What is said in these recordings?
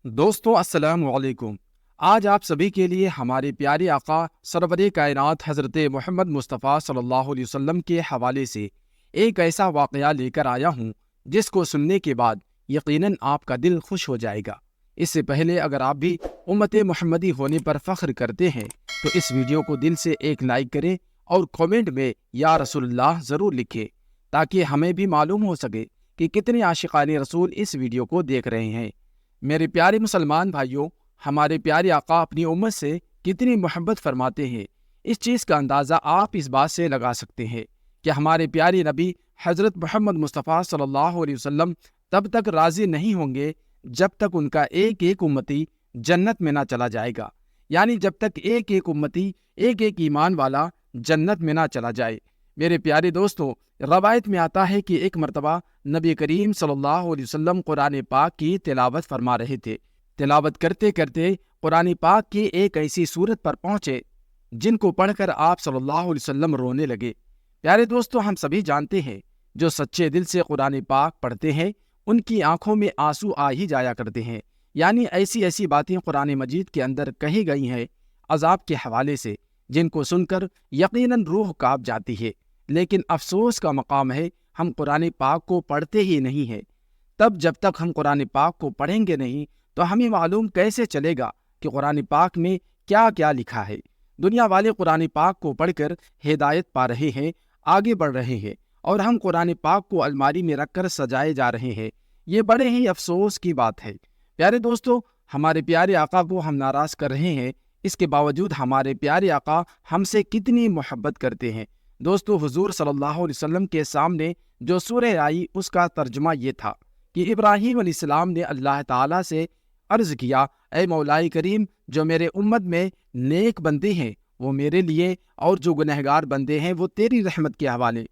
दोस्तों अस्सलाम वालेकुम। आज आप सभी के लिए हमारे प्यारे आका सरवर कायनात हज़रत मोहम्मद मुस्तफ़ा सल्लल्लाहु अलैहि वसल्लम के हवाले से एक ऐसा वाक़या लेकर आया हूँ जिसको सुनने के बाद यकीनन आपका दिल खुश हो जाएगा। इससे पहले अगर आप भी उम्मत मोहम्मदी होने पर फ़ख्र करते हैं तो इस वीडियो को दिल से एक लाइक करें और कमेंट में या रसूलुल्लाह ज़रूर लिखें ताकि हमें भी मालूम हो सके कि कितने आशिक़ाने रसूल इस वीडियो को देख रहे हैं। मेरे प्यारे मुसलमान भाइयों, हमारे प्यारे आका अपनी उम्मत से कितनी मोहब्बत फरमाते हैं, इस चीज़ का अंदाज़ा आप इस बात से लगा सकते हैं कि हमारे प्यारे नबी हज़रत मोहम्मद मुस्तफ़ा सल्लल्लाहु अलैहि वसल्लम तब तक राज़ी नहीं होंगे जब तक उनका एक एक उम्मती जन्नत में ना चला जाएगा। यानी जब तक एक एक उम्मती, एक एक ईमान वाला जन्नत में ना चला जाए। मेरे प्यारे दोस्तों, रवायत में आता है कि एक मरतबा नबी करीम सल्लल्लाहु अलैहि वसल्लम कुरान पाक की तिलावत फरमा रहे थे। तिलावत करते करते कुरान पाक की एक ऐसी सूरत पर पहुंचे जिनको पढ़कर आप सल्लल्लाहु अलैहि वसल्लम रोने लगे। प्यारे दोस्तों, हम सभी जानते हैं जो सच्चे दिल से कुरान पाक पढ़ते हैं उनकी आंखों में आंसू आ ही जाया करते हैं। यानी ऐसी ऐसी बातें कुरान मजीद के अंदर कही गई हैं अजाब के हवाले से जिनको सुनकर यकीनन रूह कांप जाती है। लेकिन अफसोस का मकाम है हम कुरान पाक को पढ़ते ही नहीं हैं। तब जब तक हम कुरान पाक को पढ़ेंगे नहीं तो हमें मालूम कैसे चलेगा कि कुरान पाक में क्या क्या लिखा है। दुनिया वाले कुरान पाक को पढ़कर हिदायत पा रहे हैं, आगे बढ़ रहे हैं, और हम कुरान पाक को अलमारी में रखकर सजाए जा रहे हैं। ये बड़े ही अफसोस की बात है। प्यारे दोस्तों, हमारे प्यारे आका को हम नाराज़ कर रहे हैं, इसके बावजूद हमारे प्यारे आका हमसे कितनी मोहब्बत करते हैं। दोस्तों, हुजूर सल्लल्लाहु अलैहि वसल्लम के सामने जो सूरह आई उसका तर्जुमा ये था कि इब्राहीम अलैहिस्सलाम ने अल्लाह ताला से अर्ज़ किया, ऐ मौलाए करीम, जो मेरे उम्मत में नेक बंदे हैं वो मेरे लिए और जो गुनहगार बंदे हैं वो तेरी रहमत के हवाले।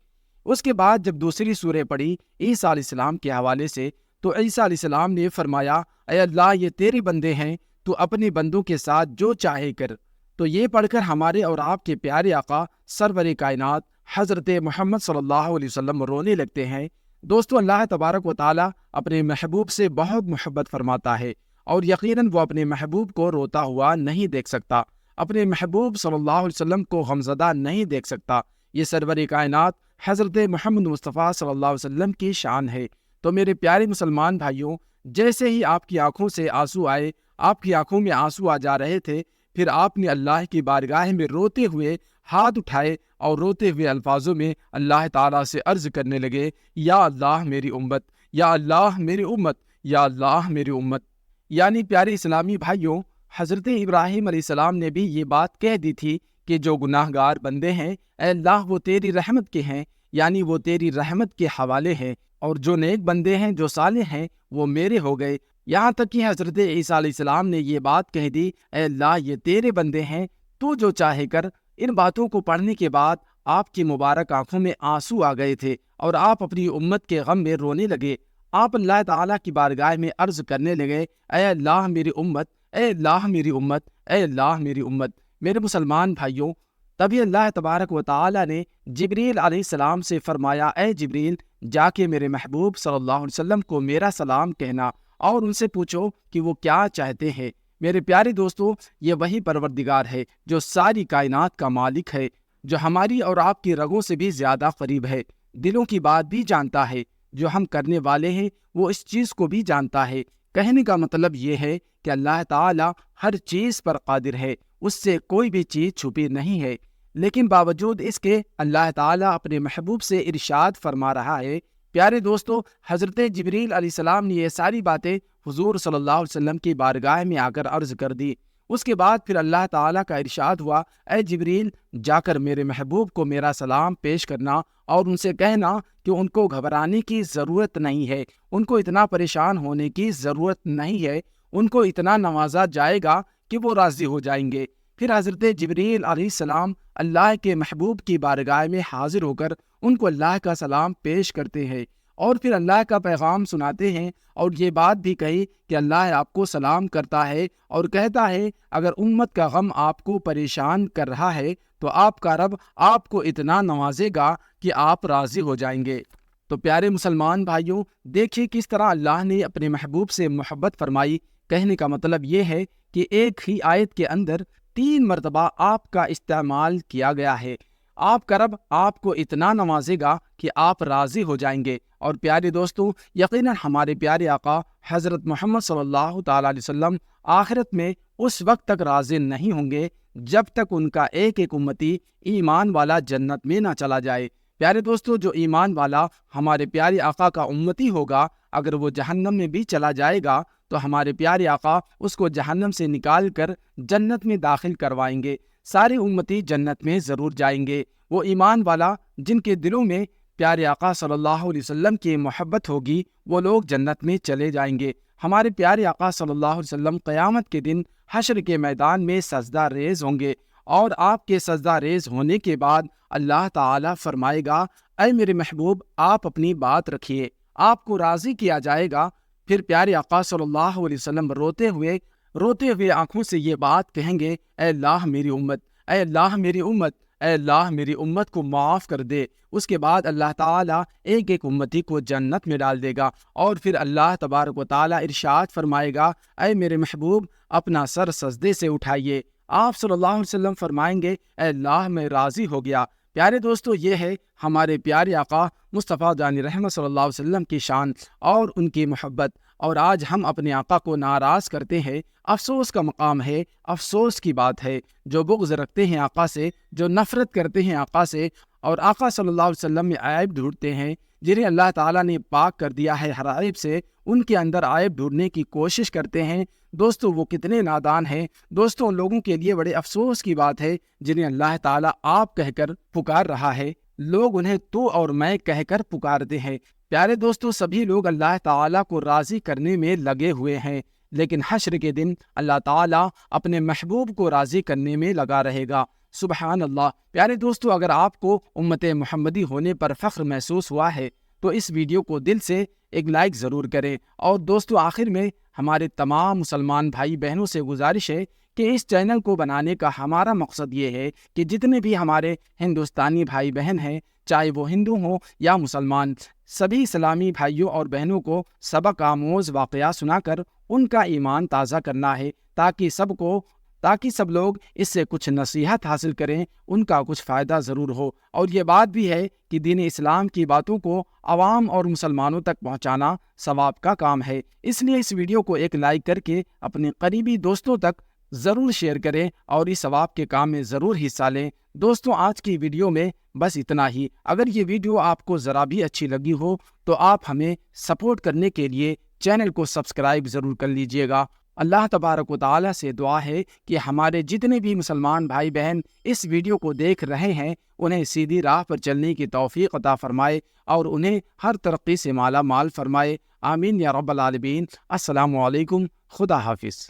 उसके बाद जब दूसरी सूरह पढ़ी ईसा अलैहिस्सलाम के हवाले से तो ईसा अलैहिस्सलाम ने फरमाया, ऐ अल्लाह, ये तेरे बंदे हैं, तू अपने बंदों के साथ जो चाहे कर। तो ये पढ़कर हमारे और आपके प्यारे आका सरवर कायनात हज़रत मोहम्मद सल्लल्लाहु अलैहि वसल्लम रोने लगते हैं। दोस्तों, अल्लाह तबारक व तआला अपने महबूब से बहुत मोहब्बत फरमाता है और यकीनन वो अपने महबूब को रोता हुआ नहीं देख सकता, अपने महबूब सल्लल्लाहु अलैहि वसल्लम को गमज़दा नहीं देख सकता। ये सरवर कायनात हज़रत मोहम्मद मुस्तफ़ा सल्लल्लाहु अलैहि वसल्लम की शान है। तो मेरे प्यारे मुसलमान भाइयों, जैसे ही आपकी आंखों से आंसू आए, आपकी आंखों में आंसू आ जा रहे थे, फिर आपने अल्लाह की बारगाह में रोते हुए हाथ उठाए और रोते हुए अल्फाजों में अल्लाह ताला से अर्ज़ करने लगे, या अल्लाह मेरी उम्मत, या अल्लाह मेरी उम्मत, या अल्लाह मेरी उम्मत। यानी प्यारे इस्लामी भाइयों, हज़रत इब्राहीम अलैहिस्सलाम ने भी ये बात कह दी थी कि जो गुनाहगार बंदे हैं, ऐ अल्लाह, वो तेरी रहमत के हैं, यानी वो तेरी रहमत के हवाले हैं, और जो नेक बंदे हैं, जो साले हैं, वो मेरे हो गए। यहाँ तक कि हज़रत ईसा अलैहिस्सलाम ने ये बात कह दी, ऐ अल्लाह, ये तेरे बंदे हैं, तू जो चाहे कर। इन बातों को पढ़ने के बाद आपकी मुबारक आंखों में आंसू आ गए थे और आप अपनी उम्मत के गम में रोने लगे। आप अल्लाह ताला की बारगाह में अर्ज़ करने लगे, ऐ अल्लाह मेरी उम्मत, ऐ अल्लाह मेरी उम्मत, ऐ अल्लाह मेरी उम्मत। मेरे मुसलमान भाइयों, तभी अल्लाह तबारक व तआला ने जिब्रील अलैहिस्सलाम से फरमाया, ऐ जिब्रील, जाके मेरे महबूब सल्लल्लाहु अलैहि वसल्लम को मेरा सलाम कहना और उनसे पूछो कि वो क्या चाहते हैं। मेरे प्यारे दोस्तों, ये वही परवरदिगार है जो सारी कायनात का मालिक है, जो हमारी और आपकी रगों से भी ज़्यादा करीब है, दिलों की बात भी जानता है, जो हम करने वाले हैं वो इस चीज़ को भी जानता है। कहने का मतलब ये है कि अल्लाह ताला हर चीज़ पर कादिर है, उससे कोई भी चीज़ छुपी नहीं है। लेकिन बावजूद इसके अल्लाह ताला अपने महबूब से इरशाद फरमा रहा है। प्यारे दोस्तों, हज़रत जिब्रील अलैहिस्सलाम ने ये सारी बातें हुजूर सल्लल्लाहु अलैहि वसल्लम की बारगाह में आकर अर्ज़ कर दी। उसके बाद फिर अल्लाह ताला का इरशाद हुआ, ऐ जिब्रील, जाकर मेरे महबूब को मेरा सलाम पेश करना और उनसे कहना कि उनको घबराने की ज़रूरत नहीं है, उनको इतना परेशान होने की ज़रूरत नहीं है, उनको इतना नवाजा जाएगा कि वो राज़ी हो जाएंगे। फिर हज़रत जिब्रील अलैहिस्सलाम अल्लाह के महबूब की बारगाह में हाजिर होकर उनको अल्लाह का सलाम पेश करते हैं और फिर अल्लाह का पैगाम सुनाते हैं और ये बात भी कही कि अल्लाह आपको सलाम करता है और कहता है, अगर उम्मत का गम आपको परेशान कर रहा है तो आपका रब आपको इतना नवाजेगा कि आप राज़ी हो जाएंगे। तो प्यारे मुसलमान भाइयों, देखिए किस तरह अल्लाह ने अपने महबूब से मोहब्बत फरमाई, کہنے کا مطلب یہ ہے کہ ایک ہی آیت کے اندر 3 مرتبہ آپ کا استعمال کیا گیا ہے۔ آپ کا رب آپ کو اتنا نوازے گا کہ آپ راضی ہو جائیں گے۔ اور پیارے دوستو، یقیناً ہمارے پیارے آقا حضرت محمد صلی اللہ تعالیٰ علیہ وسلم آخرت میں اس وقت تک راضی نہیں ہوں گے جب تک ان کا ایک ایک امتی ایمان والا جنت میں نہ چلا جائے۔ پیارے دوستو، جو ایمان والا ہمارے پیارے آقا کا امتی ہوگا، اگر وہ جہنم میں بھی چلا جائے گا تو ہمارے پیارے آقا اس کو جہنم سے نکال کر جنت میں داخل کروائیں گے۔ سارے امتی جنت میں ضرور جائیں گے۔ وہ ایمان والا جن کے دلوں میں پیارے آقا صلی اللہ علیہ وسلم کی محبت ہوگی، وہ لوگ جنت میں چلے جائیں گے۔ ہمارے پیارے آقا صلی اللہ علیہ وسلم قیامت کے دن حشر کے میدان میں سجدہ ریز ہوں گے، اور آپ کے سجدہ ریز ہونے کے بعد اللہ تعالیٰ فرمائے گا، اے میرے محبوب، آپ اپنی بات رکھیے، آپ کو راضی کیا جائے گا۔ پھر پیارے آقا صلی اللہ علیہ وسلم روتے ہوئے آنکھوں سے یہ بات کہیں گے، اے اللہ میری امت، اے اللہ میری امت، اے اللہ میری امت کو معاف کر دے۔ اس کے بعد اللہ تعالیٰ ایک ایک امتی کو جنت میں ڈال دے گا، اور پھر اللہ تبارک و تعالیٰ ارشاد فرمائے گا، اے میرے محبوب، اپنا سر سجدے سے اٹھائیے۔ آپ صلی اللہ علیہ وسلم فرمائیں گے، اے اللہ میں راضی ہو گیا۔ پیارے دوستو، یہ ہے ہمارے پیارے آقا مصطفیٰ جان رحمت صلی اللہ علیہ وسلم کی شان اور ان کی محبت، اور آج ہم اپنے آقا کو ناراض کرتے ہیں۔ افسوس کا مقام ہے، افسوس کی بات ہے۔ جو بغض رکھتے ہیں آقا سے، جو نفرت کرتے ہیں آقا سے، اور آقا صلی اللہ علیہ وسلم میں عیب ڈھونڈتے ہیں، جنہیں اللہ تعالیٰ نے پاک کر دیا ہے ہر عیب سے، ان کے اندر عیب ڈھونڈنے کی کوشش کرتے ہیں، دوستو وہ کتنے نادان ہیں۔ دوستو، ان لوگوں کے لیے بڑے افسوس کی بات ہے جنہیں اللہ تعالیٰ آپ کہہ کر پکار رہا ہے، لوگ انہیں تو اور میں کہہ کر پکارتے ہیں۔ پیارے دوستو، سبھی لوگ اللہ تعالیٰ کو راضی کرنے میں لگے ہوئے ہیں، لیکن حشر کے دن اللہ تعالیٰ اپنے محبوب کو راضی کرنے میں لگا رہے گا۔ سبحان اللہ۔ پیارے دوستو، اگر آپ کو امت محمدی ہونے پر فخر محسوس ہوا ہے تو اس ویڈیو کو دل سے ایک لائک ضرور کریں۔ اور دوستو، آخر میں ہمارے تمام مسلمان بھائی بہنوں سے گزارش ہے کہ اس چینل کو بنانے کا ہمارا مقصد یہ ہے کہ جتنے بھی ہمارے ہندوستانی بھائی بہن ہیں، چاہے وہ ہندو ہوں یا مسلمان، سبھی اسلامی بھائیوں اور بہنوں کو سبق آموز واقعہ سنا کر ان کا ایمان تازہ کرنا ہے، تاکہ سب لوگ اس سے کچھ نصیحت حاصل کریں، ان کا کچھ فائدہ ضرور ہو۔ اور یہ بات بھی ہے کہ دین اسلام کی باتوں کو عوام اور مسلمانوں تک پہنچانا ثواب کا کام ہے، اس لیے اس ویڈیو کو ایک لائک کر کے اپنے قریبی دوستوں تک ضرور شیئر کریں اور اس ثواب کے کام میں ضرور حصہ لیں۔ دوستوں، آج کی ویڈیو میں بس اتنا ہی۔ اگر یہ ویڈیو آپ کو ذرا بھی اچھی لگی ہو تو آپ ہمیں سپورٹ کرنے کے لیے چینل کو سبسکرائب ضرور کر لیجئے گا۔ اللہ تبارک و تعالیٰ سے دعا ہے کہ ہمارے جتنے بھی مسلمان بھائی بہن اس ویڈیو کو دیکھ رہے ہیں، انہیں سیدھی راہ پر چلنے کی توفیق عطا فرمائے اور انہیں ہر ترقی سے مالا مال فرمائے۔ آمین یا رب العالمین۔ السلام علیکم۔ خدا حافظ۔